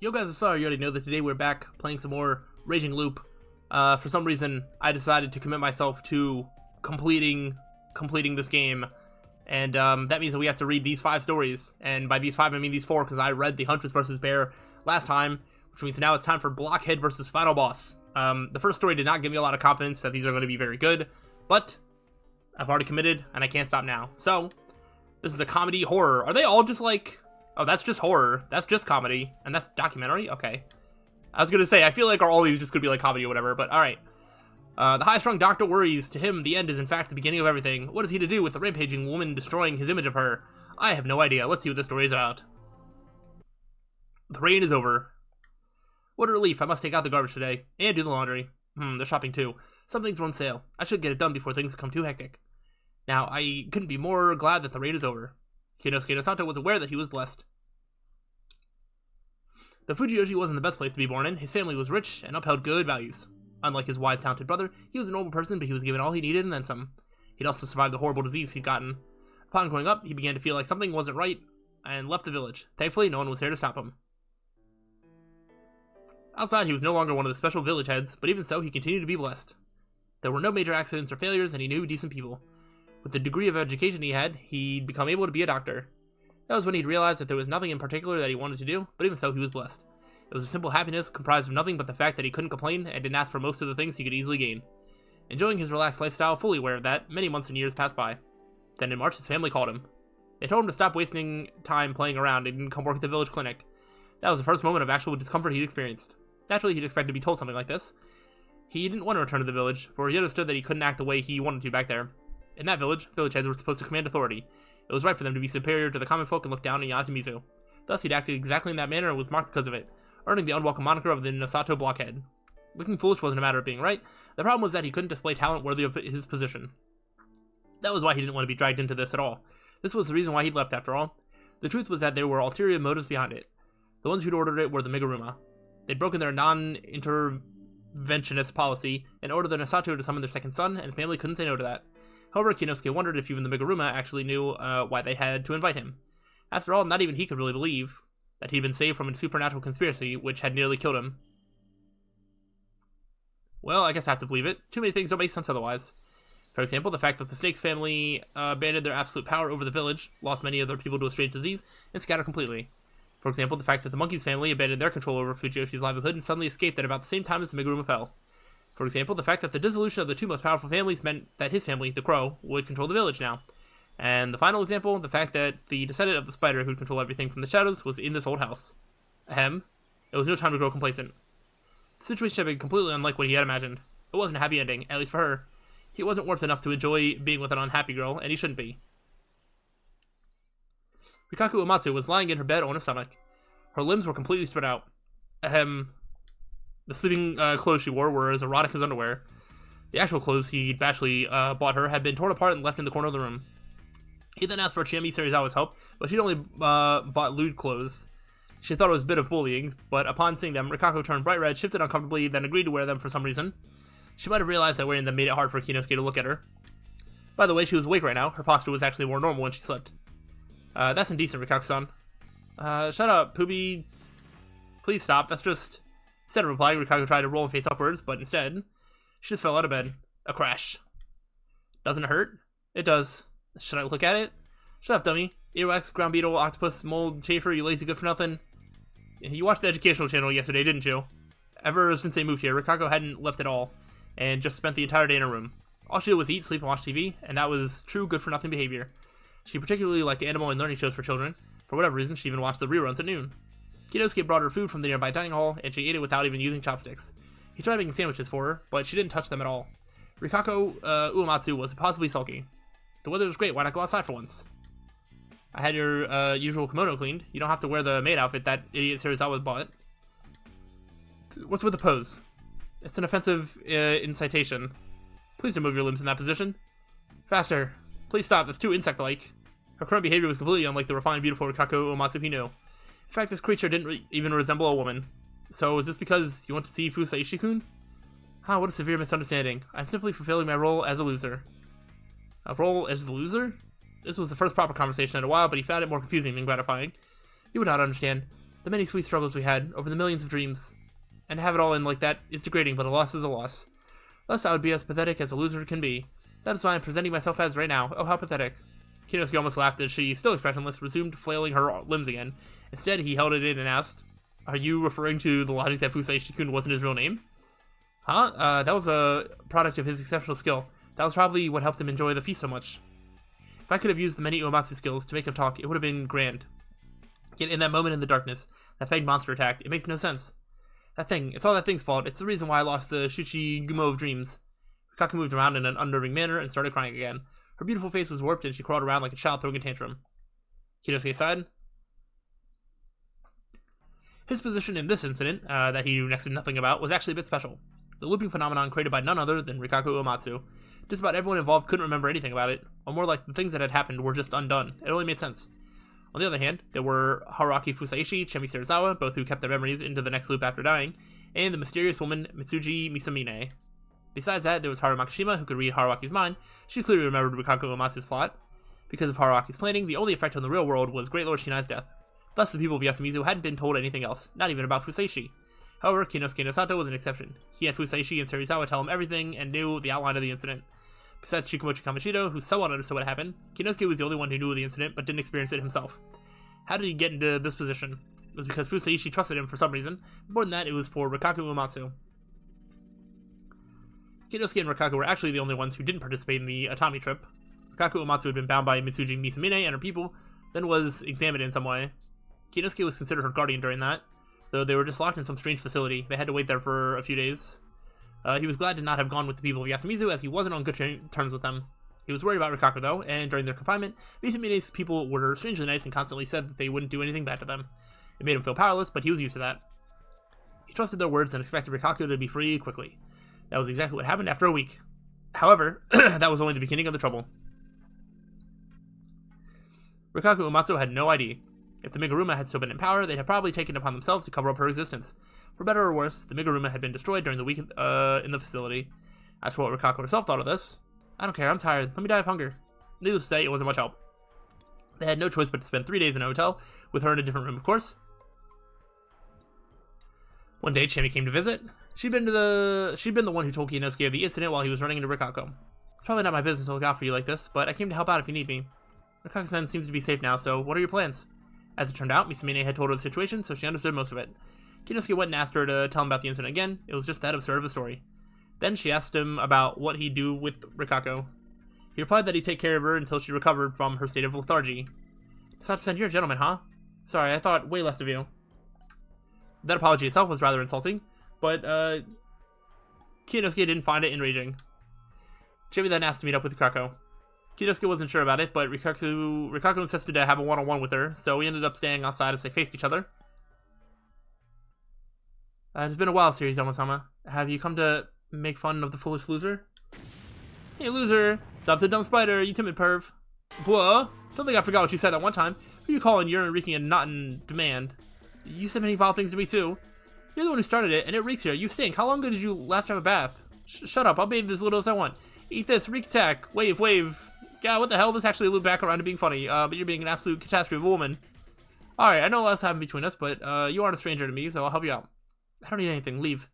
Yo guys, sorry you already know that today we're back playing some more Raging Loop. For some reason, I decided to commit myself to completing this game, and that means that we have to read these 5 stories. And by these 5, I mean these 4, because I read the Huntress vs. Bear last time, which means now it's time for Blockhead vs. Final Boss. The first story did not give me a lot of confidence that these are going to be very good, but I've already committed, and I can't stop now. So, this is a comedy horror. Are they all just like... Oh, that's just horror. That's just comedy. And that's documentary? Okay. I was gonna say, I feel like all these just could be like comedy or whatever, but alright. The high-strung doctor worries. To him, the end is in fact the beginning of everything. What is he to do with the rampaging woman destroying his image of her? I have no idea. Let's see what this story is about. The rain is over. What a relief. I must take out the garbage today. And do the laundry. The shopping too. Some things were on sale. I should get it done before things become too hectic. Now, I couldn't be more glad that the rain is over. Kiyonosuke and Rikako was aware that he was blessed. The Fujiyoshi wasn't the best place to be born in. His family was rich and upheld good values. Unlike his wise, talented brother, he was a normal person, but he was given all he needed and then some. He'd also survived the horrible disease he'd gotten. Upon growing up, he began to feel like something wasn't right and left the village. Thankfully, no one was there to stop him. Outside, he was no longer one of the special village heads, but even so, he continued to be blessed. There were no major accidents or failures, and he knew decent people. With the degree of education he had, he'd become able to be a doctor. That was when he'd realized that there was nothing in particular that he wanted to do, but even so, he was blessed. It was a simple happiness comprised of nothing but the fact that he couldn't complain and didn't ask for most of the things he could easily gain. Enjoying his relaxed lifestyle, fully aware of that, many months and years passed by. Then in March, his family called him. They told him to stop wasting time playing around and come work at the village clinic. That was the first moment of actual discomfort he'd experienced. Naturally, he'd expect to be told something like this. He didn't want to return to the village, for he understood that he couldn't act the way he wanted to back there. In that village, village heads were supposed to command authority. It was right for them to be superior to the common folk and look down on Yasumizu. Thus, he'd acted exactly in that manner and was marked because of it, earning the unwelcome moniker of the Nosato Blockhead. Looking foolish wasn't a matter of being right. The problem was that he couldn't display talent worthy of his position. That was why he didn't want to be dragged into this at all. This was the reason why he'd left after all. The truth was that there were ulterior motives behind it. The ones who'd ordered it were the Miguruma. They'd broken their non-interventionist policy and ordered the Nosato to summon their second son, and the family couldn't say no to that. However, Kiyonosuke wondered if even the Miguruma actually knew why they had to invite him. After all, not even he could really believe that he'd been saved from a supernatural conspiracy which had nearly killed him. Well, I guess I have to believe it. Too many things don't make sense otherwise. For example, the fact that the Snake's family abandoned their absolute power over the village, lost many of their people to a strange disease, and scattered completely. For example, the fact that the Monkey's family abandoned their control over Fujiyoshi's livelihood and suddenly escaped at about the same time as the Miguruma fell. For example, the fact that the dissolution of the 2 most powerful families meant that his family, the Crow, would control the village now. And the final example, the fact that the descendant of the spider who'd control everything from the shadows was in this old house. Ahem. It was no time to grow complacent. The situation had been completely unlike what he had imagined. It wasn't a happy ending, at least for her. He wasn't worth enough to enjoy being with an unhappy girl, and he shouldn't be. Rikako Uematsu was lying in her bed on her stomach. Her limbs were completely spread out. Ahem. The sleeping clothes she wore were as erotic as underwear. The actual clothes he'd actually bought her had been torn apart and left in the corner of the room. He then asked for Chiemi Serizawa's help, but she'd only bought lewd clothes. She thought it was a bit of bullying, but upon seeing them, Rikako turned bright red, shifted uncomfortably, then agreed to wear them for some reason. She might have realized that wearing them made it hard for Kiyonosuke to look at her. By the way, she was awake right now. Her posture was actually more normal when she slept. That's indecent, Rikako-san. Shut up, Poobie. Please stop, that's just... Instead of replying, Rikako tried to roll and face upwards, but instead, she just fell out of bed. A crash. Doesn't it hurt? It does. Should I look at it? Shut up, dummy. Earwax, ground beetle, octopus, mold, chafer, you lazy good-for-nothing. You watched the educational channel yesterday, didn't you? Ever since they moved here, Rikako hadn't left at all, and just spent the entire day in her room. All she did was eat, sleep, and watch TV, and that was true good-for-nothing behavior. She particularly liked animal and learning shows for children. For whatever reason, she even watched the reruns at noon. Kiyonosuke brought her food from the nearby dining hall, and she ate it without even using chopsticks. He tried making sandwiches for her, but she didn't touch them at all. Rikako Uematsu was possibly sulky. The weather was great, why not go outside for once? I had your usual kimono cleaned. You don't have to wear the maid outfit that idiot Serizawa bought. What's with the pose? It's an offensive incitation. Please don't move your limbs in that position. Faster. Please stop, that's too insect-like. Her current behavior was completely unlike the refined, beautiful Rikako Uematsu he knew. In fact, this creature didn't even resemble a woman. So, is this because you want to see Fusaishi-kun? Ah, what a severe misunderstanding. I'm simply fulfilling my role as a loser. A role as the loser? This was the first proper conversation in a while, but he found it more confusing than gratifying. You would not understand. The many sweet struggles we had, over the millions of dreams. And to have it all end like that is degrading, but a loss is a loss. Thus I would be as pathetic as a loser can be. That is why I'm presenting myself as right now. Oh, how pathetic. Kiyonosuke almost laughed as she, still expressionless, resumed flailing her limbs again. Instead, he held it in and asked, "Are you referring to the logic that Fusaishi-kun wasn't his real name?" Huh? That was a product of his exceptional skill. That was probably what helped him enjoy the feast so much. If I could have used the many Uematsu skills to make him talk, it would have been grand. Yet in that moment in the darkness, that fanged monster attacked. It makes no sense. That thing, it's all that thing's fault. It's the reason why I lost the Shuchi-gumo of dreams. Rikako moved around in an unnerving manner and started crying again. Her beautiful face was warped and she crawled around like a child throwing a tantrum. Kiyonosuke sighed. His position in this incident, that he knew next to nothing about, was actually a bit special. The looping phenomenon created by none other than Rikako Uematsu. Just about everyone involved couldn't remember anything about it, or more like the things that had happened were just undone. It only made sense. On the other hand, there were Haruaki Fusaishi, Chemi Serizawa, both who kept their memories into the next loop after dying, and the mysterious woman Mitsuji Misamine. Besides that, there was Haru Makishima, who could read Haruaki's mind. She clearly remembered Rikako Uematsu's plot. Because of Haruaki's planning, the only effect on the real world was Great Lord Shinai's death. Thus, the people of Yasumizu hadn't been told anything else, not even about Fusaishi. However, Kiyonosuke and Osato was an exception. He had Fusaishi and Serizawa tell him everything and knew the outline of the incident. Besides Shikimochi Kamoshida, who somewhat understood what happened, Kiyonosuke was the only one who knew of the incident but didn't experience it himself. How did he get into this position? It was because Fusaishi trusted him for some reason. More than that, it was for Rikako Uematsu. Kiyonosuke and Rikako were actually the only ones who didn't participate in the Atami trip. Rikako Uematsu had been bound by Mitsuji Misamine and her people, then was examined in some way. Kiyonosuke was considered her guardian during that, though they were just locked in some strange facility. They had to wait there for a few days. He was glad to not have gone with the people of Yasumizu, as he wasn't on good terms with them. He was worried about Rikako, though, and during their confinement, Misamine's people were strangely nice and constantly said that they wouldn't do anything bad to them. It made him feel powerless, but he was used to that. He trusted their words and expected Rikako to be free quickly. That was exactly what happened after a week. However, that was only the beginning of the trouble. Rikako Uematsu had no ID. If the Miguruma had still been in power, they'd have probably taken it upon themselves to cover up her existence. For better or worse, the Miguruma had been destroyed during the week in the facility. As for what Rikako herself thought of this, I don't care, I'm tired, let me die of hunger. Needless to say, it wasn't much help. They had no choice but to spend 3 days in a hotel, with her in a different room, of course. One day, Chemi came to visit. She'd been the one who told Kiyonosuke of the incident while he was running into Rikako. It's probably not my business to look out for you like this, but I came to help out if you need me. Rikako-san seems to be safe now, so what are your plans? As it turned out, Misamine had told her the situation, so she understood most of it. Kiyonosuke went and asked her to tell him about the incident again. It was just that absurd of a story. Then she asked him about what he'd do with Rikako. He replied that he'd take care of her until she recovered from her state of lethargy. Sato-san, you're a gentleman, huh? Sorry, I thought way less of you. That apology itself was rather insulting, but Kiyonosuke didn't find it enraging. Chemi then asked to meet up with Rikako. Kiyonosuke wasn't sure about it, but Rikako insisted to have a one-on-one with her, so we ended up staying outside as they faced each other. It's been a while, Serizawa-sama. Have you come to make fun of the foolish loser? Hey, loser! Dump the dumb spider, you timid perv. Whoa! Don't think I forgot what you said that one time. Who you calling urine reeking and not in demand? You said many vile things to me, too. You're the one who started it, and it reeks here. You stink. How long ago did you last have a bath? Shut up, I'll bathe as little as I want. Eat this, reek attack. Wave, wave. God, what the hell? This actually looped back around to being funny, but you're being an absolute catastrophe of a woman. Alright, I know lots happened between us, but you aren't a stranger to me, so I'll help you out. I don't need anything. Leave.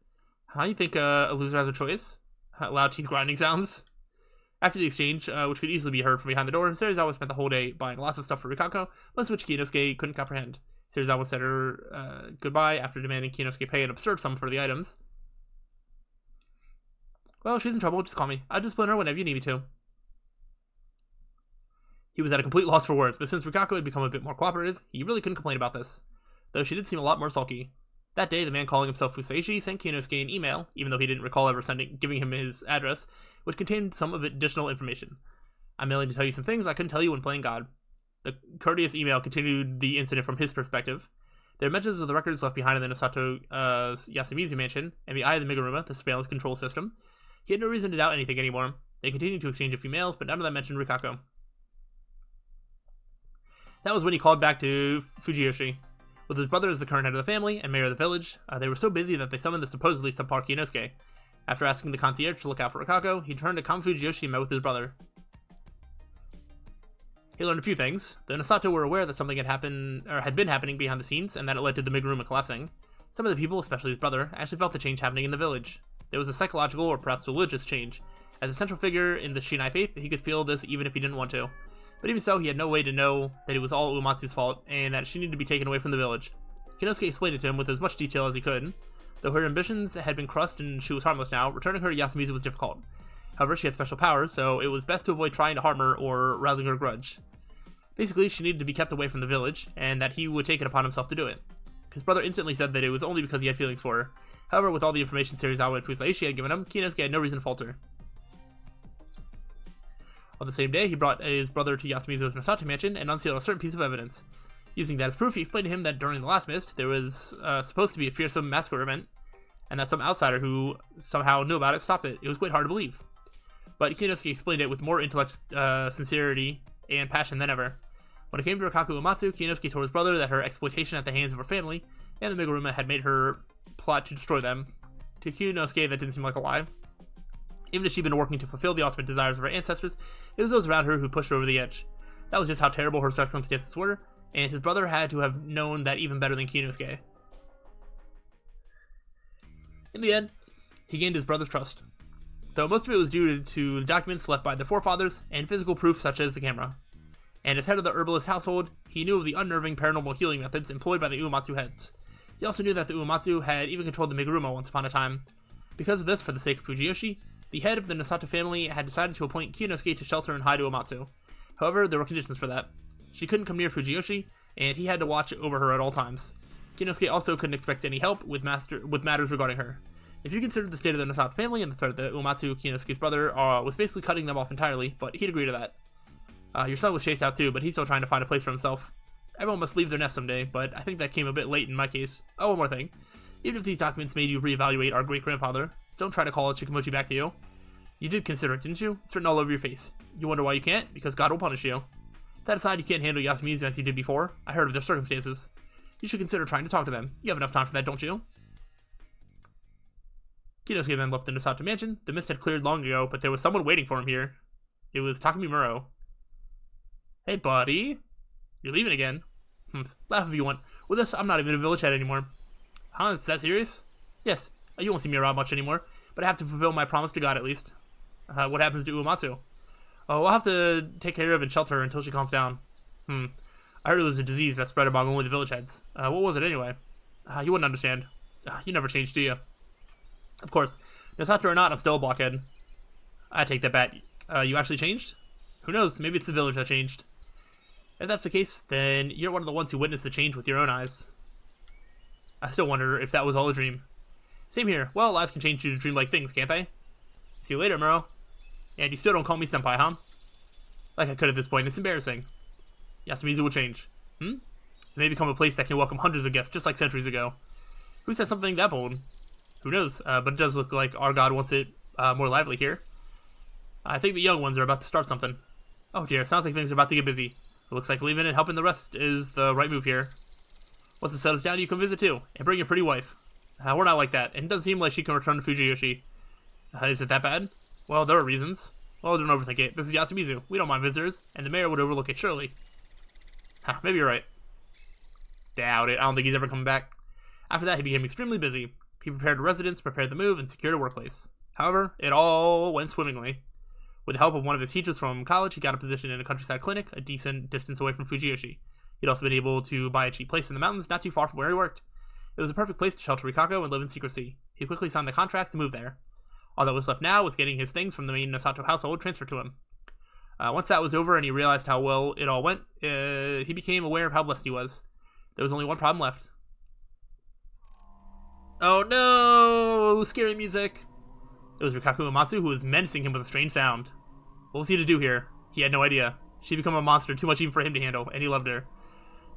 Huh? You think a loser has a choice? Loud teeth grinding sounds. After the exchange, which could easily be heard from behind the door, Serizawa spent the whole day buying lots of stuff for Rikako, most of which Kiyonosuke couldn't comprehend. Serizawa said her goodbye after demanding Kiyonosuke pay an absurd sum for the items. Well, she's in trouble. Just call me. I'll discipline her whenever you need me to. He was at a complete loss for words, but since Rikako had become a bit more cooperative, he really couldn't complain about this. Though she did seem a lot more sulky. That day, the man calling himself Fusaishi sent Kiyonosuke an email, even though he didn't recall ever giving him his address, which contained some of additional information. I'm mailing to tell you some things I couldn't tell you when playing God. The courteous email continued the incident from his perspective. There are mentions of the records left behind in the Nosato Yasumizu mansion, and the Eye of the Miguruma, the surveillance control system. He had no reason to doubt anything anymore. They continued to exchange a few mails, but none of them mentioned Rikako. That was when he called back to Fujiyoshi. With his brother as the current head of the family and mayor of the village, they were so busy that they summoned the supposedly subpar Kiyonosuke. After asking the concierge to look out for Rikako, he turned to Fujiyoshi and met with his brother. He learned a few things. The Nosato were aware that something had been happening behind the scenes, and that it led to the Meguruma collapsing. Some of the people, especially his brother, actually felt the change happening in the village. There was a psychological or perhaps religious change. As a central figure in the Shinai faith, he could feel this even if he didn't want to. But even so, he had no way to know that it was all Uematsu's fault, and that she needed to be taken away from the village. Kiyonosuke explained it to him with as much detail as he could. Though her ambitions had been crushed and she was harmless now, returning her to Yasumizu was difficult. However, she had special powers, so it was best to avoid trying to harm her or rousing her grudge. Basically, she needed to be kept away from the village, and that he would take it upon himself to do it. His brother instantly said that it was only because he had feelings for her. However, with all the information Serizawa and Fusaishi had given him, Kiyonosuke had no reason to falter. On the same day, he brought his brother to Yasumizu's Nosato mansion and unsealed a certain piece of evidence. Using that as proof, he explained to him that during the last mist, there was supposed to be a fearsome massacre event, and that some outsider who somehow knew about it stopped it. It was quite hard to believe. But Kiyonosuke explained it with more intellect, sincerity, and passion than ever. When it came to Rikako Uematsu, Kiyonosuke told his brother that her exploitation at the hands of her family and the Meguruma had made her plot to destroy them. To Kiyonosuke, that didn't seem like a lie. Even if she'd been working to fulfill the ultimate desires of her ancestors, it was those around her who pushed her over the edge. That was just how terrible her circumstances were, and his brother had to have known that even better than Kiyonosuke. In the end, he gained his brother's trust, though most of it was due to the documents left by their forefathers and physical proof such as the camera. And as head of the herbalist household, he knew of the unnerving paranormal healing methods employed by the Uematsu heads. He also knew that the Uematsu had even controlled the Meguruma once upon a time. Because of this, for the sake of Fujiyoshi, the head of the Nosato family had decided to appoint Kiyonosuke to shelter and hide Uematsu. However, there were conditions for that. She couldn't come near Fujiyoshi, and he had to watch over her at all times. Kiyonosuke also couldn't expect any help with matters regarding her. If you consider the state of the Nosato family and the threat that Uematsu, Kiyonosuke's brother, was basically cutting them off entirely, but he'd agree to that. Your son was chased out too, but he's still trying to find a place for himself. Everyone must leave their nest someday, but I think that came a bit late in my case. Oh, one more thing. Even if these documents made you reevaluate our great-grandfather, don't try to call Shikimochi back to you. You did consider it, didn't you? It's written all over your face. You wonder why you can't? Because God will punish you. That aside, you can't handle Yasumizu as you did before. I heard of their circumstances. You should consider trying to talk to them. You have enough time for that, don't you? Kiyonosuke then left the Nosato mansion. The mist had cleared long ago, but there was someone waiting for him here. It was Takumi Muro. Hey, buddy. You're leaving again? Laugh if you want. With this, I'm not even a village head anymore. Huh? Is that serious? Yes. You won't see me around much anymore, but I have to fulfill my promise to God at least. What happens to Uematsu? Oh, we'll have to take care of and shelter her until she calms down. I heard it was a disease that spread among only the village heads. What was it anyway? You wouldn't understand. You never changed, do you? Of course. Nosato or not, I'm still a blockhead. I take that bet. You actually changed? Who knows? Maybe it's the village that changed. If that's the case, then you're one of the ones who witnessed the change with your own eyes. I still wonder if that was all a dream. Same here. Well, lives can change due to dream-like things, can't they? See you later, Muro. And you still don't call me senpai, huh? Like I could at this point. It's embarrassing. Yasumizu will change. It may become a place that can welcome hundreds of guests, just like centuries ago. Who said something that bold? Who knows? But it does look like our god wants it more lively here. I think the young ones are about to start something. Oh dear, sounds like things are about to get busy. It looks like leaving and helping the rest is the right move here. Once it settles down, you can visit too, and bring your pretty wife. We're not like that, and it doesn't seem like she can return to Fujiyoshi. Is it that bad? Well, there are reasons. Well, don't overthink it. This is Yasumizu. We don't mind visitors, and the mayor would overlook it, surely. Maybe you're right. Doubt it. I don't think he's ever coming back. After that, he became extremely busy. He prepared a residence, prepared the move, and secured a workplace. However, it all went swimmingly. With the help of one of his teachers from college, he got a position in a countryside clinic, a decent distance away from Fujiyoshi. He'd also been able to buy a cheap place in the mountains not too far from where he worked. It was a perfect place to shelter Rikako and live in secrecy. He quickly signed the contract to move there. All that was left now was getting his things from the main Nosato household transferred to him. Once that was over and he realized how well it all went, he became aware of how blessed he was. There was only one problem left. Oh no! Scary music! It was Rikako Uematsu who was menacing him with a strange sound. What was he to do here? He had no idea. She'd become a monster too much even for him to handle, and he loved her.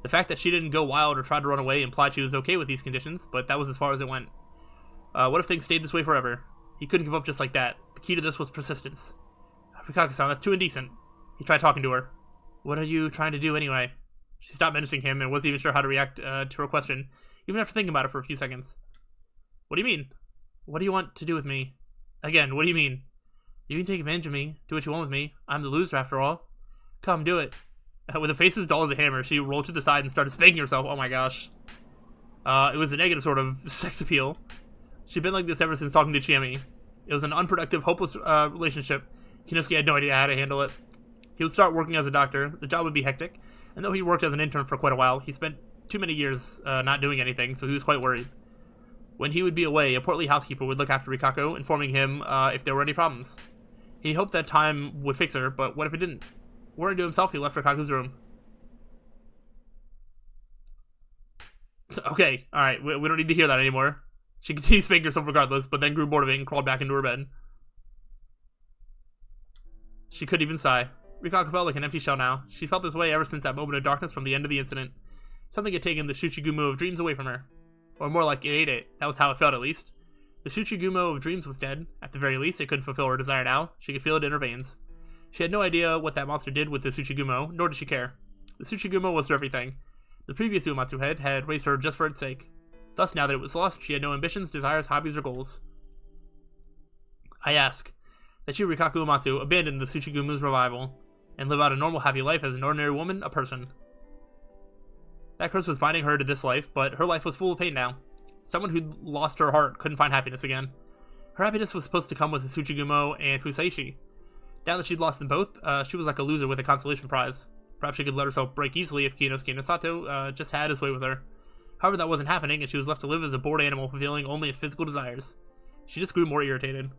The fact that she didn't go wild or try to run away implied she was okay with these conditions, but that was as far as it went. What if things stayed this way forever? He couldn't give up just like that. The key to this was persistence. Rikako-san, that's too indecent. He tried talking to her. What are you trying to do anyway? She stopped menacing him and wasn't even sure how to react to her question, even after thinking about it for a few seconds. What do you mean? What do you want to do with me? Again, what do you mean? You can take advantage of me, do what you want with me. I'm the loser after all. Come, do it. With a face as dull as a hammer, she rolled to the side and started spanking herself. Oh my gosh. It was a negative sort of sex appeal. She'd been like this ever since talking to Chiemi. It was an unproductive, hopeless relationship. Kiyonosuke had no idea how to handle it. He would start working as a doctor. The job would be hectic. And though he worked as an intern for quite a while, he spent too many years not doing anything, so he was quite worried. When he would be away, a portly housekeeper would look after Rikako, informing him if there were any problems. He hoped that time would fix her, but what if it didn't? Worried to himself, he left Rikako's room. Okay, alright, we don't need to hear that anymore. She continued spanking herself regardless, but then grew bored of it and crawled back into her bed. She couldn't even sigh. Rikako felt like an empty shell now. She felt this way ever since that moment of darkness from the end of the incident. Something had taken the Tsuchigumo of dreams away from her. Or more like it ate it. That was how it felt, at least. The Tsuchigumo of dreams was dead. At the very least, it couldn't fulfill her desire now. She could feel it in her veins. She had no idea what that monster did with the Tsuchigumo, nor did she care. The Tsuchigumo was her everything. The previous Uematsu head had raised her just for its sake. Thus, now that it was lost, she had no ambitions, desires, hobbies, or goals. I ask that you, Rikako Uematsu, abandon the Tsuchigumo's revival, and live out a normal, happy life as an ordinary woman, a person. That curse was binding her to this life, but her life was full of pain now. Someone who'd lost her heart couldn't find happiness again. Her happiness was supposed to come with the Tsuchigumo and Fusaishi. Now that she'd lost them both, she was like a loser with a consolation prize. Perhaps she could let herself break easily if Kiyonosuke and Sato just had his way with her. However, that wasn't happening, and she was left to live as a bored animal fulfilling only its physical desires. She just grew more irritated.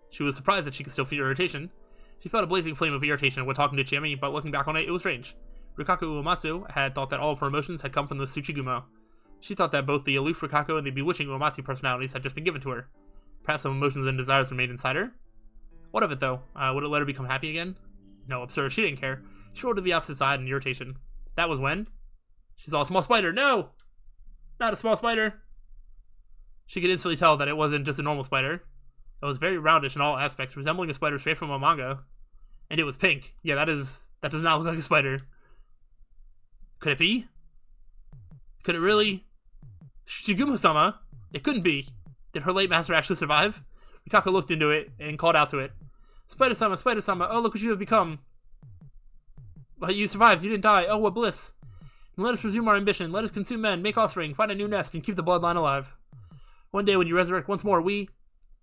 She was surprised that she could still feel irritation. She felt a blazing flame of irritation when talking to Chiemi, but looking back on it, it was strange. Rikako Uematsu had thought that all of her emotions had come from the Tsuchigumo. She thought that both the aloof Rikako and the bewitching Uematsu personalities had just been given to her. Perhaps some emotions and desires remained inside her? What of it, though? Would it let her become happy again? No, absurd. She didn't care. She rolled to the opposite side in irritation. That was when she saw a small spider. No! Not a small spider! She could instantly tell that it wasn't just a normal spider. It was very roundish in all aspects, resembling a spider straight from a manga. And it was pink. Yeah, that does not look like a spider. Could it be? Could it really? Shigumo-sama? It couldn't be. Did her late master actually survive? Rikako looked into it and called out to it. Spider-sama, Spider-sama, oh look what you have become. But you survived, you didn't die, oh what bliss. And let us resume our ambition, let us consume men, make offspring, find a new nest, and keep the bloodline alive. One day when you resurrect once more, we...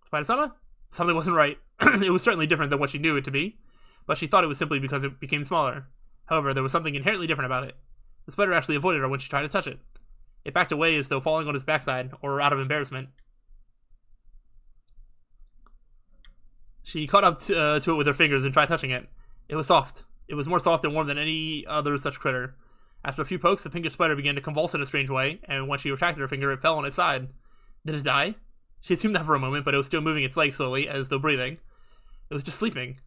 Spider-sama? Something wasn't right. It was certainly different than what she knew it to be, but she thought it was simply because it became smaller. However, there was something inherently different about it. The spider actually avoided her when she tried to touch it. It backed away as though falling on his backside, or out of embarrassment. She caught up to it with her fingers and tried touching it. It was soft. It was more soft and warm than any other such critter. After a few pokes, the pinkish spider began to convulse in a strange way, and when she retracted her finger, it fell on its side. Did it die? She assumed that for a moment, but it was still moving its legs slowly, as though breathing. It was just sleeping.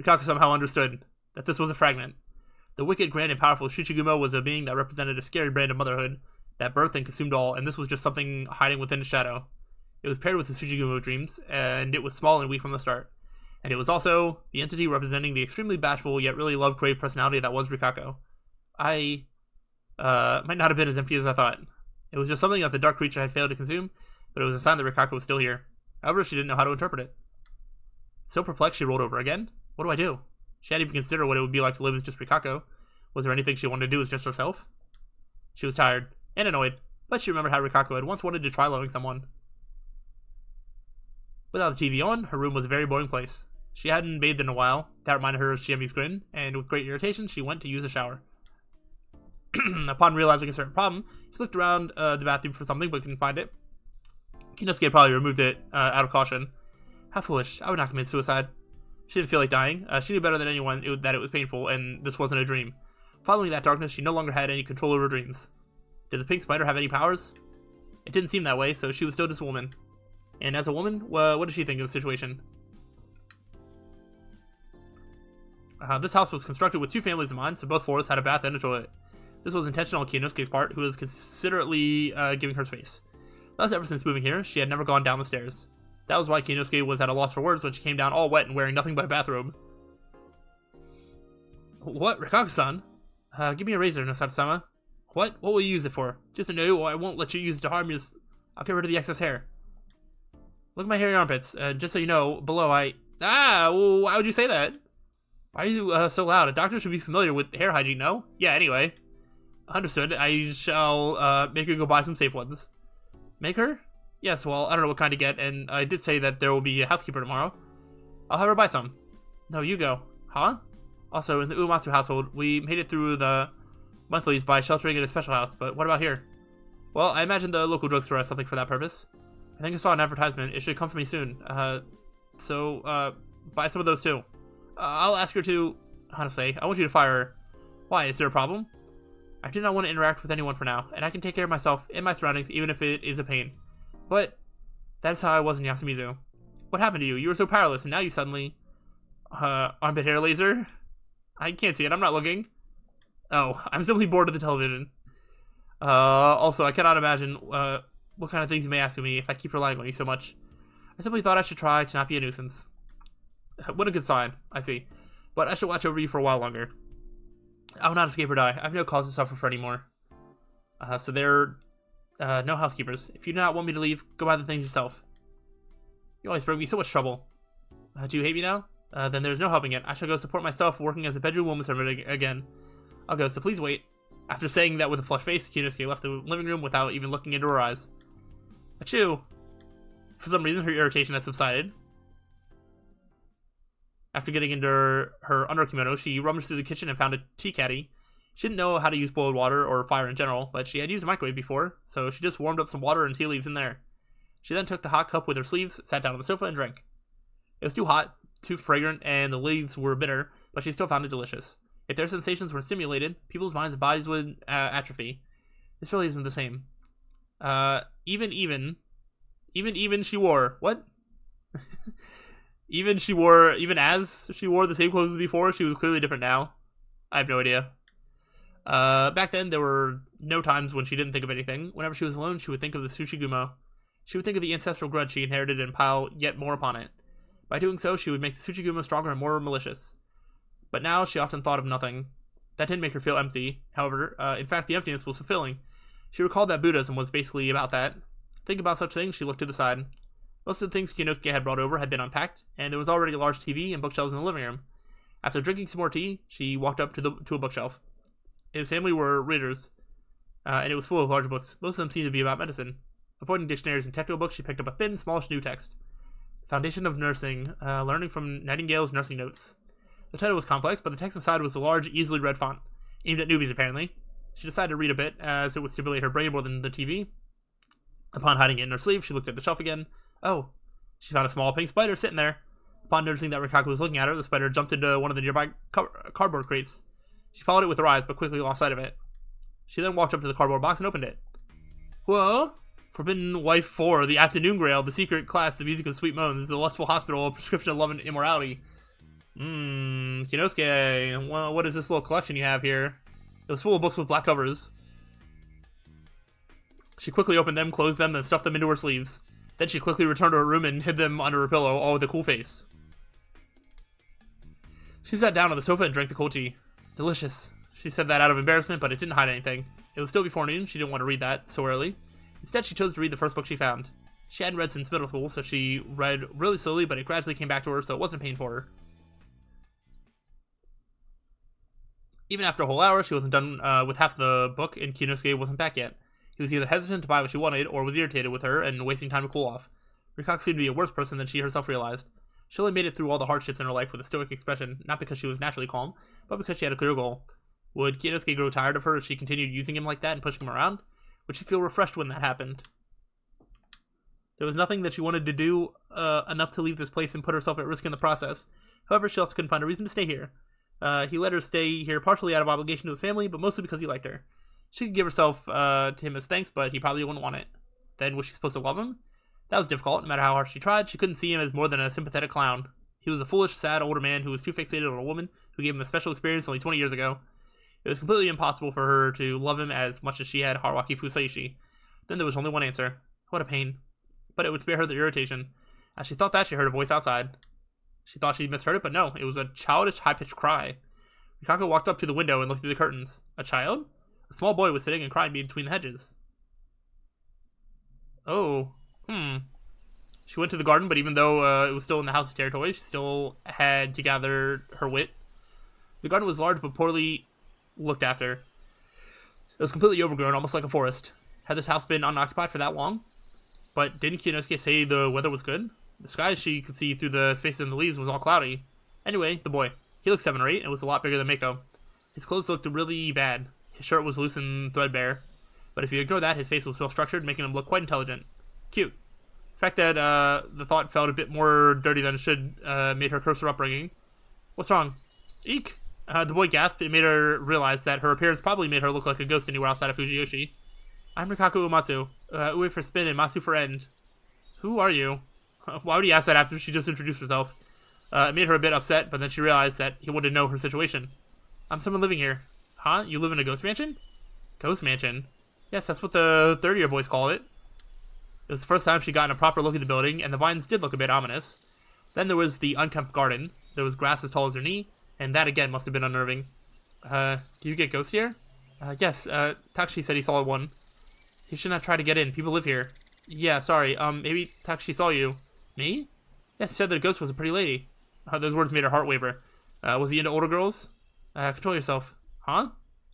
Rikako somehow understood that this was a fragment. The wicked, grand, and powerful Tsuchigumo was a being that represented a scary brand of motherhood, that birthed and consumed all, and this was just something hiding within its shadow. It was paired with the Tsuchigumo dreams, and it was small and weak from the start. And it was also the entity representing the extremely bashful yet really love-craved personality that was Rikako. I might not have been as empty as I thought. It was just something that the dark creature had failed to consume, but it was a sign that Rikako was still here. However, she didn't know how to interpret it. So perplexed, she rolled over again. What do I do? She hadn't even considered what it would be like to live as just Rikako. Was there anything she wanted to do as just herself? She was tired and annoyed, but she remembered how Rikako had once wanted to try loving someone. Without the TV on, her room was a very boring place. She hadn't bathed in a while. That reminded her of Chiemi's grin, and with great irritation, she went to use a shower. Upon realizing a certain problem, she looked around the bathroom for something, but couldn't find it. Kiyonosuke probably removed it out of caution. How foolish. I would not commit suicide. She didn't feel like dying. She knew better than anyone that it was painful, and this wasn't a dream. Following that darkness, she no longer had any control over her dreams. Did the pink spider have any powers? It didn't seem that way, so she was still just a woman. And as a woman, what did she think of the situation? This house was constructed with two families in mind, so both floors had a bath and a toilet. This was intentional on Kiyonosuke's part, who was considerately giving her space. Thus, ever since moving here, she had never gone down the stairs. That was why Kiyonosuke was at a loss for words when she came down all wet and wearing nothing but a bathrobe. What? Rikako-san? Give me a razor, Nosato-sama. What? What will you use it for? Just a no, I won't let you use it to harm you. I'll get rid of the excess hair. Look at my hairy armpits. Just so you know, below why would you say that? Why are you so loud? A doctor should be familiar with hair hygiene, no? Yeah, anyway. Understood. I shall make her go buy some safe ones. Make her? Yes, well, I don't know what kind to get, and I did say that there will be a housekeeper tomorrow. I'll have her buy some. No, you go. Huh? Also, in the Uematsu household, we made it through the monthlies by sheltering in a special house, but what about here? Well, I imagine the local drugstore has something for that purpose. I think I saw an advertisement. It should come for me soon. So, buy some of those too. I'll ask her to... Honestly, I want you to fire her. Why, is there a problem? I do not want to interact with anyone for now, and I can take care of myself and my surroundings even if it is a pain. But, that is how I was in Yasumizu. What happened to you? You were so powerless, and now you suddenly... armpit hair laser? I can't see it, I'm not looking. Oh, I'm simply bored of the television. Also, I cannot imagine, what kind of things you may ask of me if I keep relying on you so much. I simply thought I should try to not be a nuisance. What a good sign, I see. But I should watch over you for a while longer. I will not escape or die. I have no cause to suffer for anymore. So there are no housekeepers. If you do not want me to leave, go buy the things yourself. You always bring me so much trouble. Do you hate me now? Then there's no helping it. I shall go support myself working as a bedroom woman servant again. I'll go, so please wait. After saying that with a flushed face, Kiyonosuke left the living room without even looking into her eyes. Achoo! For some reason, her irritation had subsided. After getting into her under kimono, she rummaged through the kitchen and found a tea caddy. She didn't know how to use boiled water or fire in general, but she had used a microwave before, so she just warmed up some water and tea leaves in there. She then took the hot cup with her sleeves, sat down on the sofa, and drank. It was too hot, too fragrant, and the leaves were bitter, but she still found it delicious. If their sensations were stimulated, people's minds and bodies would atrophy. This really isn't the same. Even she wore... What? Even as she wore the same clothes as before, she was clearly different now. I have no idea. Back then, there were no times when she didn't think of anything. Whenever she was alone, she would think of the Tsushigumo. She would think of the ancestral grudge she inherited and pile yet more upon it. By doing so, she would make the Tsushigumo stronger and more malicious. But now, she often thought of nothing. That didn't make her feel empty. However, in fact, the emptiness was fulfilling. She recalled that Buddhism was basically about that. Thinking about such things, she looked to the side. Most of the things Kiyonosuke had brought over had been unpacked, and there was already a large TV and bookshelves in the living room. After drinking some more tea, she walked up to a bookshelf. His family were readers, and it was full of large books. Most of them seemed to be about medicine. Avoiding dictionaries and technical books, she picked up a thin, smallish new text. Foundation of Nursing, Learning from Nightingale's Nursing Notes. The title was complex, but the text inside was a large, easily read font, aimed at newbies apparently. She decided to read a bit, as it would stimulate her brain more than the TV. Upon hiding it in her sleeve, she looked at the shelf again. Oh, she found a small pink spider sitting there. Upon noticing that Rikako was looking at her, the spider jumped into one of the nearby cardboard crates. She followed it with her eyes, but quickly lost sight of it. She then walked up to the cardboard box and opened it. Whoa! Forbidden Wife 4, The Afternoon Grail, The Secret Class, The Music of Sweet Moans, The Lustful Hospital, A Prescription of Love and Immorality. Kiyonosuke, well, what is this little collection you have here? It was full of books with black covers. She quickly opened them, closed them, and stuffed them into her sleeves. Then she quickly returned to her room and hid them under her pillow, all with a cool face. She sat down on the sofa and drank the cold tea. Delicious. She said that out of embarrassment, but it didn't hide anything. It was still before noon, she didn't want to read that so early. Instead, she chose to read the first book she found. She hadn't read since middle school, so she read really slowly, but it gradually came back to her, so it wasn't pain for her. Even after a whole hour, she wasn't done with half the book, and Kiyonosuke wasn't back yet. He was either hesitant to buy what she wanted, or was irritated with her and wasting time to cool off. Rikako seemed to be a worse person than she herself realized. She only made it through all the hardships in her life with a stoic expression, not because she was naturally calm, but because she had a clear goal. Would Kiyonosuke grow tired of her if she continued using him like that and pushing him around? Would she feel refreshed when that happened? There was nothing that she wanted to do enough to leave this place and put herself at risk in the process. However, she also couldn't find a reason to stay here. He let her stay here partially out of obligation to his family, but mostly because he liked her. She could give herself to him as thanks, but he probably wouldn't want it. Then was she supposed to love him? That was difficult. No matter how hard she tried, she couldn't see him as more than a sympathetic clown. He was a foolish, sad older man who was too fixated on a woman who gave him a special experience only 20 years ago. It was completely impossible for her to love him as much as she had Haruaki Fusaishi. Then there was only one answer. What a pain. But it would spare her the irritation. As she thought that, she heard a voice outside. She thought she misheard it, but no, it was a childish, high-pitched cry. Rikako walked up to the window and looked through the curtains. A child? A small boy was sitting and crying between the hedges. Oh. She went to the garden, but even though it was still in the house's territory, she still had to gather her wit. The garden was large but poorly looked after. It was completely overgrown, almost like a forest. Had this house been unoccupied for that long? But didn't Kiyonosuke say the weather was good? The sky she could see through the spaces in the leaves was all cloudy. Anyway, the boy. He looked 7 or 8 and was a lot bigger than Mako. His clothes looked really bad. His shirt was loose and threadbare. But if you ignore that, his face was well structured, making him look quite intelligent. Cute. The fact that the thought felt a bit more dirty than it should made her curse her upbringing. What's wrong? Eek! The boy gasped. It made her realize that her appearance probably made her look like a ghost anywhere outside of Fujiyoshi. I'm Rikako Uematsu. Ue for spin and Matsu for end. Who are you? Why would he ask that after she just introduced herself? It made her a bit upset, but then she realized that he wanted to know her situation. I'm someone living here. Huh? You live in a ghost mansion? Ghost mansion? Yes, that's what the third-year boys call it. It was the first time she'd gotten a proper look at the building, and the vines did look a bit ominous. Then there was the unkempt garden. There was grass as tall as her knee, and that again must have been unnerving. Do you get ghosts here? Yes, Takashi said he saw one. He should not try to get in. People live here. Yeah, sorry, maybe Takashi saw you. Me? Yes, he said that a ghost was a pretty lady. Those words made her heart waver. Was he into older girls? Control yourself. Huh?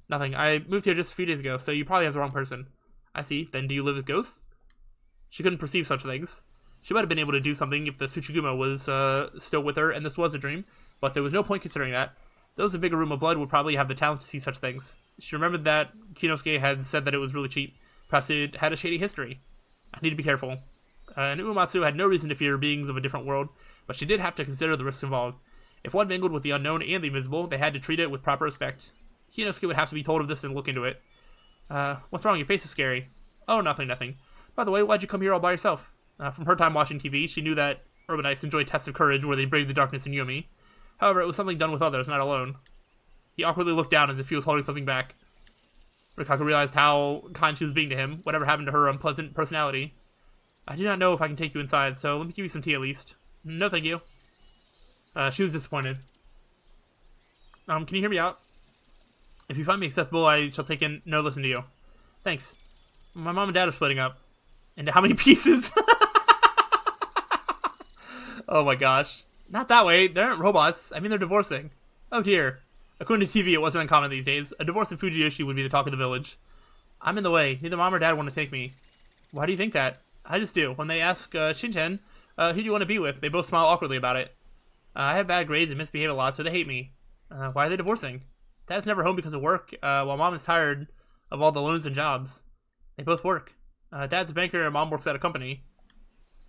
Nothing. I moved here just a few days ago, so you probably have the wrong person. I see. Then do you live with ghosts? She couldn't perceive such things. She might have been able to do something if the Tsuchiguma was still with her and this was a dream, but there was no point considering that. Those in bigger room of blood would probably have the talent to see such things. She remembered that Kiyonosuke had said that it was really cheap. Perhaps it had a shady history. I need to be careful. And Uematsu had no reason to fear beings of a different world, but she did have to consider the risks involved. If one mingled with the unknown and the invisible, they had to treat it with proper respect. Kiyonosuke would have to be told of this and look into it. What's wrong? Your face is scary. Oh, nothing. By the way, why'd you come here all by yourself? From her time watching TV, she knew that urbanites enjoy tests of courage where they brave the darkness in Yumi. However, it was something done with others, not alone. He awkwardly looked down as if he was holding something back. Rikako realized how kind she was being to him, whatever happened to her unpleasant personality. I do not know if I can take you inside, so let me give you some tea at least. No, thank you. She was disappointed. Can you hear me out? If you find me acceptable, I shall take in no listen to you. Thanks. My mom and dad are splitting up. Into how many pieces? Oh my gosh. Not that way. They aren't robots. I mean, they're divorcing. Oh dear. According to TV, it wasn't uncommon these days. A divorce in Fujiyoshi would be the talk of the village. I'm in the way. Neither mom or dad want to take me. Why do you think that? I just do. When they ask Shinchen, who do you want to be with? They both smile awkwardly about it. I have bad grades and misbehave a lot, so they hate me. Why are they divorcing? Dad's never home because of work, while mom is tired of all the loans and jobs. They both work. Dad's a banker and mom works at a company.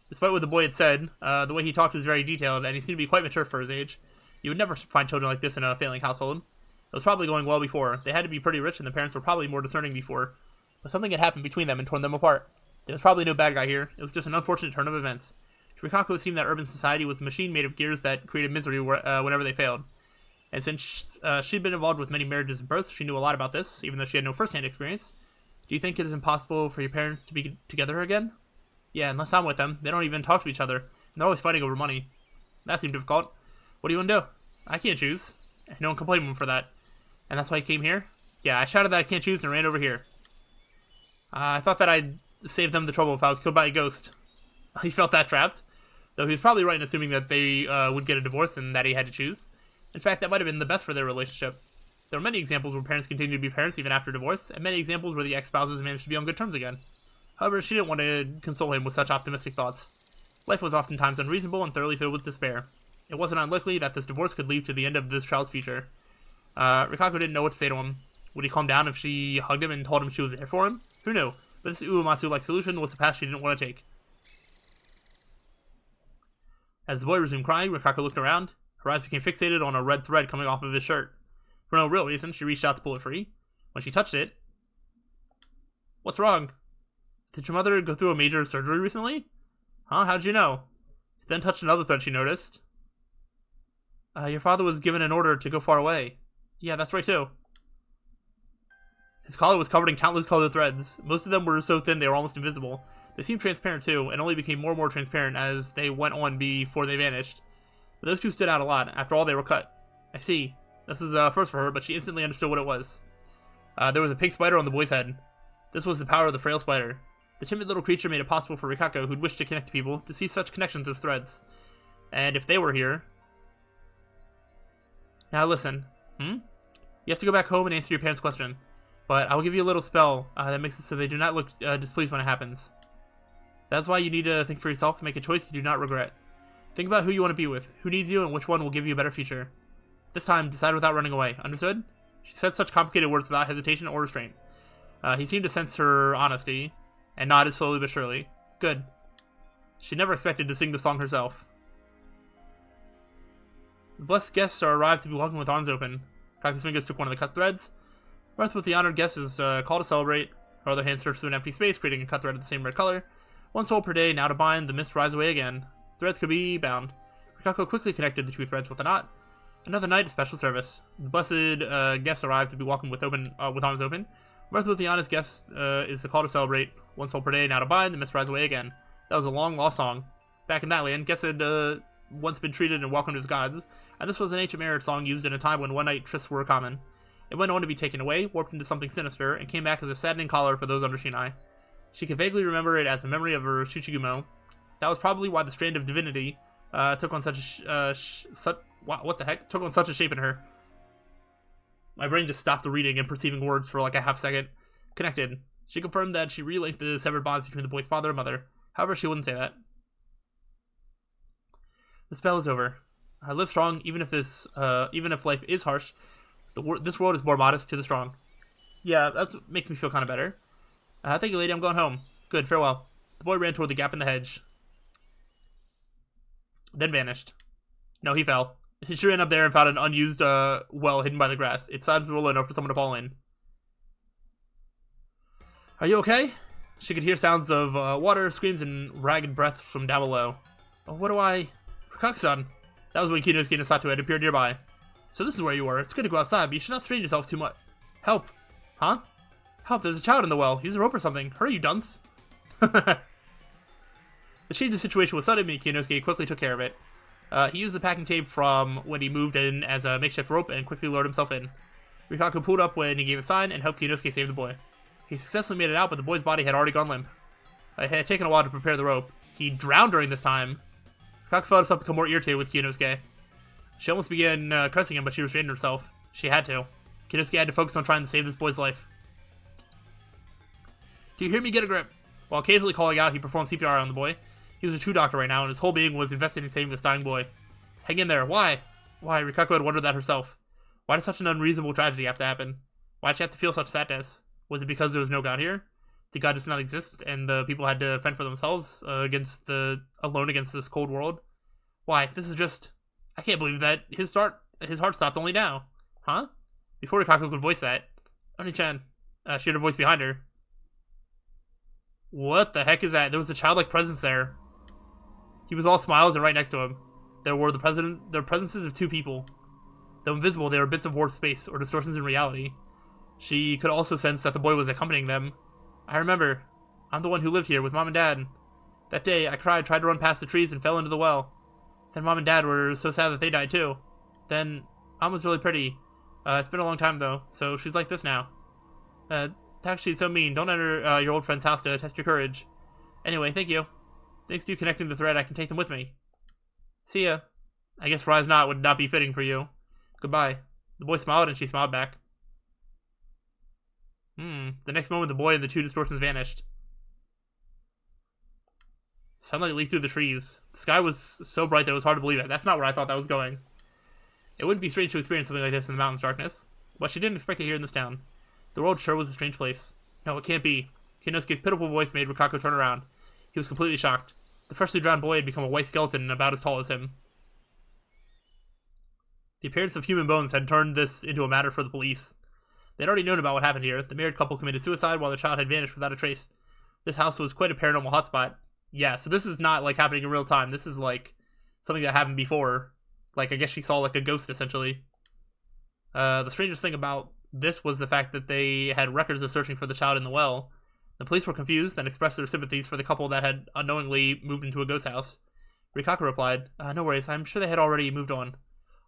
Despite what the boy had said, the way he talked was very detailed, and he seemed to be quite mature for his age. You would never find children like this in a failing household. It was probably going well before. They had to be pretty rich, and the parents were probably more discerning before. But something had happened between them and torn them apart. There was probably no bad guy here. It was just an unfortunate turn of events. To Rikako, it seemed that urban society was a machine made of gears that created misery whenever they failed. And since she'd been involved with many marriages and births, she knew a lot about this, even though she had no first-hand experience. Do you think it is impossible for your parents to be together again? Yeah, unless I'm with them. They don't even talk to each other, and they're always fighting over money. That seemed difficult. What do you want to do? I can't choose. No one can blame him for that. And that's why he came here? Yeah, I shouted that I can't choose and ran over here. I thought that I'd save them the trouble if I was killed by a ghost. He felt that trapped, though he was probably right in assuming that they would get a divorce and that he had to choose. In fact, that might have been the best for their relationship. There are many examples where parents continue to be parents even after divorce, and many examples where the ex-spouses managed to be on good terms again. However, she didn't want to console him with such optimistic thoughts. Life was oftentimes unreasonable and thoroughly filled with despair. It wasn't unlikely that this divorce could lead to the end of this child's future. Rikako didn't know what to say to him. Would he calm down if she hugged him and told him she was there for him? Who knew? But this Uematsu-like solution was the path she didn't want to take. As the boy resumed crying, Rikako looked around. Her eyes became fixated on a red thread coming off of his shirt. For no real reason, she reached out to pull it free. When she touched it... What's wrong? Did your mother go through a major surgery recently? Huh? How'd you know? She then touched another thread she noticed. Your father was given an order to go far away. Yeah, that's right too. His collar was covered in countless colored threads. Most of them were so thin they were almost invisible. They seemed transparent too, and only became more and more transparent as they went on before they vanished. But those two stood out a lot. After all, they were cut. I see. This is first for her, but she instantly understood what it was. There was a pink spider on the boy's head. This was the power of the frail spider. The timid little creature made it possible for Rikako, who'd wished to connect to people, to see such connections as threads. And if they were here... Now listen, Hmm? You have to go back home and answer your parents' question. But I will give you a little spell that makes it so they do not look displeased when it happens. That's why you need to think for yourself and make a choice you do not regret. Think about who you want to be with, who needs you, and which one will give you a better future. This time, decide without running away. Understood? She said such complicated words without hesitation or restraint. He seemed to sense her honesty, and nodded slowly but surely. Good. She never expected to sing the song herself. The blessed guests are arrived to be welcomed with arms open. Kaku's fingers took one of the cut threads. Breath with the honored guest is called to celebrate. Her other hand searched through an empty space, creating a cut thread of the same red color. One soul per day, now to bind, the mist rise away again. Threads could be bound. Rikako quickly connected the two threads with a knot. Another night of special service. The blessed guests arrived to be welcomed with arms open. Breath with the honest guest is the call to celebrate. One soul per day, now to bind, the mist rise away again. That was a long lost song. Back in that land, guests had once been treated and welcomed as gods, and this was an ancient marriage song used in a time when one-night trysts were common. It went on to be taken away, warped into something sinister, and came back as a saddening collar for those under Shinai. She could vaguely remember it as a memory of her Shichigumo. That was probably why the strand of divinity took on such a took on such a shape in her. My brain just stopped the reading and perceiving words for like a half second. Connected. She confirmed that she relinked the severed bonds between the boy's father and mother. However, she wouldn't say that. The spell is over. Live strong, even if life is harsh. This world is more modest to the strong. Yeah, that makes me feel kind of better. Thank you, lady. I'm going home. Good, farewell. The boy ran toward the gap in the hedge. Then vanished. No, he fell. She ran up there and found an unused well hidden by the grass. Its sides were low enough for someone to fall in. Are you okay? She could hear sounds of water, screams, and ragged breath from down below. Oh, what do I... Rikako-san. That was when Kiyonosuke and Sato had appeared nearby. So this is where you were. It's good to go outside, but you should not strain yourself too much. Help. Huh? Help, there's a child in the well. Use a rope or something. Hurry, you dunce. The change of situation was sudden, and Kiyonosuke quickly took care of it. He used the packing tape from when he moved in as a makeshift rope and quickly lured himself in. Rikako pulled up when he gave a sign and helped Kiyonosuke save the boy. He successfully made it out, but the boy's body had already gone limp. It had taken a while to prepare the rope. He drowned during this time. Rikako felt herself become more irritated with Kiyonosuke. She almost began cursing him, but she restrained herself. She had to. Kiyonosuke had to focus on trying to save this boy's life. Do you hear me? Get a grip. While occasionally calling out, he performed CPR on the boy. He was a true doctor right now, and his whole being was invested in saving this dying boy. Hang in there. Why? Why? Rikako had wondered that herself. Why did such an unreasonable tragedy have to happen? Why did she have to feel such sadness? Was it because there was no God here? Did God just not exist, and the people had to fend for themselves alone against this cold world? Why? This is just... I can't believe that his heart stopped only now. Huh? Before Rikako could voice that, Oni-chan, she had her voice behind her. What the heck is that? There was a childlike presence there. He was all smiles and right next to him. There were the presences of two people. Though invisible, they were bits of warped space, or distortions in reality. She could also sense that the boy was accompanying them. I remember. I'm the one who lived here with Mom and Dad. That day, I cried, tried to run past the trees, and fell into the well. Then Mom and Dad were so sad that they died too. Then, Mom was really pretty. It's been a long time though, so she's like this now. Takshi's so mean. Don't enter your old friend's house to test your courage. Anyway, thank you. Thanks to you connecting the thread, I can take them with me. See ya. I guess Rise Not would not be fitting for you. Goodbye. The boy smiled and she smiled back. The next moment the boy and the two distortions vanished. Sunlight leaked through the trees. The sky was so bright that it was hard to believe it. That's not where I thought that was going. It wouldn't be strange to experience something like this in the mountain's darkness, but she didn't expect it here in this town. The world sure was a strange place. No, it can't be. Kiyonosuke's pitiful voice made Rikako turn around. He was completely shocked. The freshly drowned boy had become a white skeleton about as tall as him. The appearance of human bones had turned this into a matter for the police. They'd already known about what happened here. The married couple committed suicide while the child had vanished without a trace. This house was quite a paranormal hotspot. Yeah, so this is not like happening in real time. This is like something that happened before. Like, I guess she saw like a ghost, essentially. The strangest thing about this was the fact that they had records of searching for the child in the well. The police were confused and expressed their sympathies for the couple that had unknowingly moved into a ghost house. Rikako replied, no worries, I'm sure they had already moved on.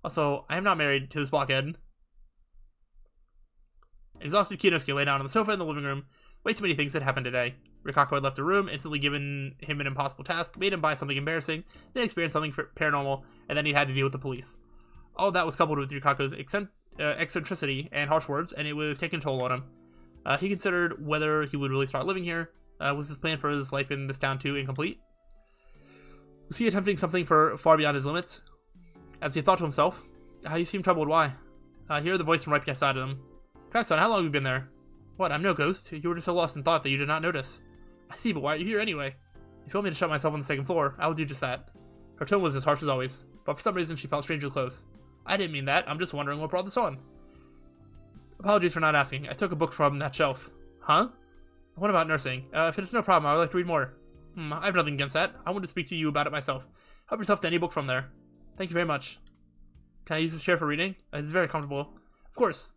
Also, I am not married to this blockhead. Exhausted, Kiyonosuke lay down on the sofa in the living room. Way too many things had happened today. Rikako had left the room, instantly given him an impossible task, made him buy something embarrassing, then experienced something paranormal, and then he had to deal with the police. All of that was coupled with Rikako's eccentricity and harsh words, and it was taking a toll on him. He considered whether he would really start living here. Was his plan for his life in this town too incomplete? Was he attempting something far beyond his limits? As he thought to himself, you seem troubled, why? He heard the voice from right beside him. Crackson, how long have you been there? What, I'm no ghost. You were just so lost in thought that you did not notice. I see, but why are you here anyway? If you want me to shut myself on the second floor, I will do just that. Her tone was as harsh as always, but for some reason she felt strangely close. I didn't mean that, I'm just wondering what brought this on. Apologies for not asking. I took a book from that shelf. Huh? What about nursing? If it's no problem, I would like to read more. I have nothing against that. I want to speak to you about it myself. Help yourself to any book from there. Thank you very much. Can I use this chair for reading? It's very comfortable. Of course.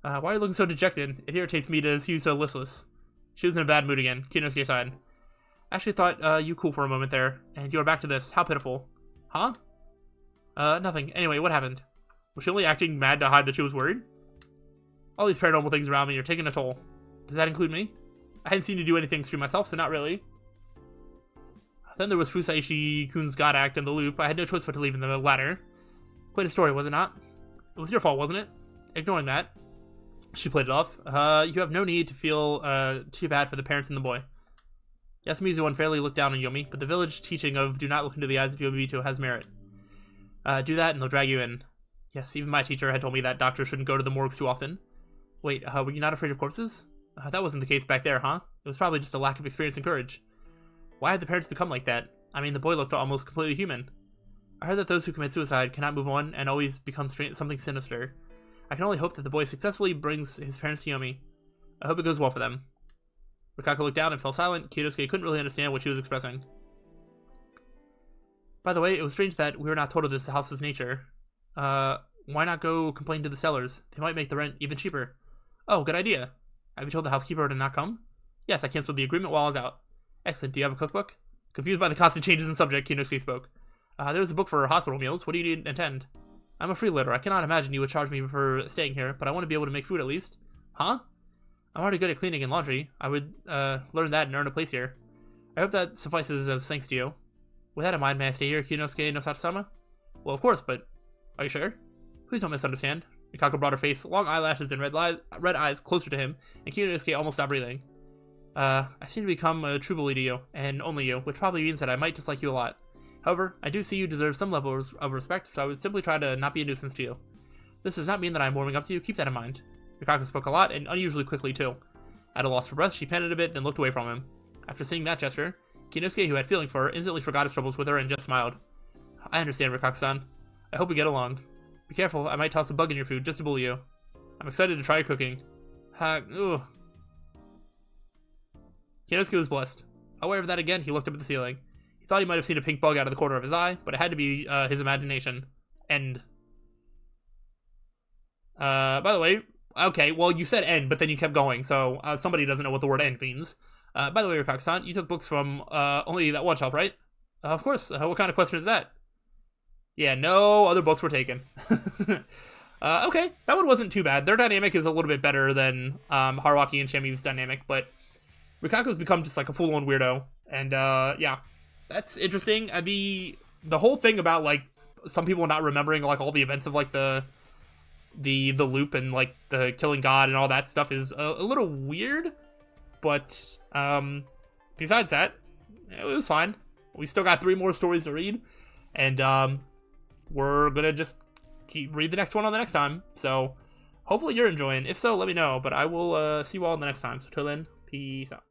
Why are you looking so dejected? It irritates me to see you so listless. She was in a bad mood again. Kiyonosuke sighed. I actually thought you cool for a moment there, and you are back to this. How pitiful. Huh? Nothing. Anyway, what happened? Was she only acting mad to hide that she was worried? All these paranormal things around me are taking a toll. Does that include me? I hadn't seen you do anything extreme myself, so not really. Then there was Fusaishi-kun's God Act and the loop. I had no choice but to leave in the latter. Quite a story, was it not? It was your fault, wasn't it? Ignoring that, she played it off. You have no need to feel too bad for the parents and the boy. Yasumizu unfairly looked down on Yomi, but the village teaching of do not look into the eyes of Yomibito has merit. Do that and they'll drag you in. Yes, even my teacher had told me that doctors shouldn't go to the morgues too often. Wait, were you not afraid of corpses? That wasn't the case back there, huh? It was probably just a lack of experience and courage. Why had the parents become like that? I mean, the boy looked almost completely human. I heard that those who commit suicide cannot move on and always become something sinister. I can only hope that the boy successfully brings his parents to Yomi. I hope it goes well for them. Rikako looked down and fell silent. Kiyonosuke couldn't really understand what she was expressing. By the way, it was strange that we were not told of this house's nature. Why not go complain to the sellers? They might make the rent even cheaper. Oh, good idea. Have you told the housekeeper to not come? Yes, I canceled the agreement while I was out. Excellent. Do you have a cookbook? Confused by the constant changes in subject, Kiyonosuke spoke. There was a book for hospital meals. What do you intend? I'm a freeloader. I cannot imagine you would charge me for staying here, but I want to be able to make food at least. Huh? I'm already good at cleaning and laundry. I would learn that and earn a place here. I hope that suffices as thanks to you. With that in mind, may I stay here, Kiyonosuke no Satsama? Well, of course, but are you sure? Please don't misunderstand. Rikako brought her face, long eyelashes, and red eyes closer to him, and Kiyonosuke almost stopped breathing. I seem to become a true bully to you, and only you, which probably means that I might dislike you a lot. However, I do see you deserve some level of respect, so I would simply try to not be a nuisance to you. This does not mean that I'm warming up to you, keep that in mind. Rikako spoke a lot, and unusually quickly too. At a loss for breath, she panted a bit, then looked away from him. After seeing that gesture, Kiyonosuke, who had feelings for her, instantly forgot his troubles with her and just smiled. I understand, Rikako-san. I hope we get along. Be careful, I might toss a bug in your food just to bully you. I'm excited to try your cooking. Ugh. Kiyonosuke was blessed. Aware of that again, he looked up at the ceiling. He thought he might have seen a pink bug out of the corner of his eye, but it had to be his imagination. End. By the way, okay, well, you said end, but then you kept going, so somebody doesn't know what the word end means. By the way, Rikako-san, you took books from only that one shelf, right? Of course. What kind of question is that? Yeah, no other books were taken. Okay, that one wasn't too bad. Their dynamic is a little bit better than Haruaki and Shami's dynamic, but Rikako's become just like a full-on weirdo, and yeah, that's interesting. The whole thing about like some people not remembering like all the events of like the loop and like the killing god and all that stuff is a little weird, but besides that, it was fine. We still got 3 more stories to read, and we're gonna just read the next one on the next time. So hopefully you're enjoying. If so, let me know. But I will see you all in the next time. So till then, peace out.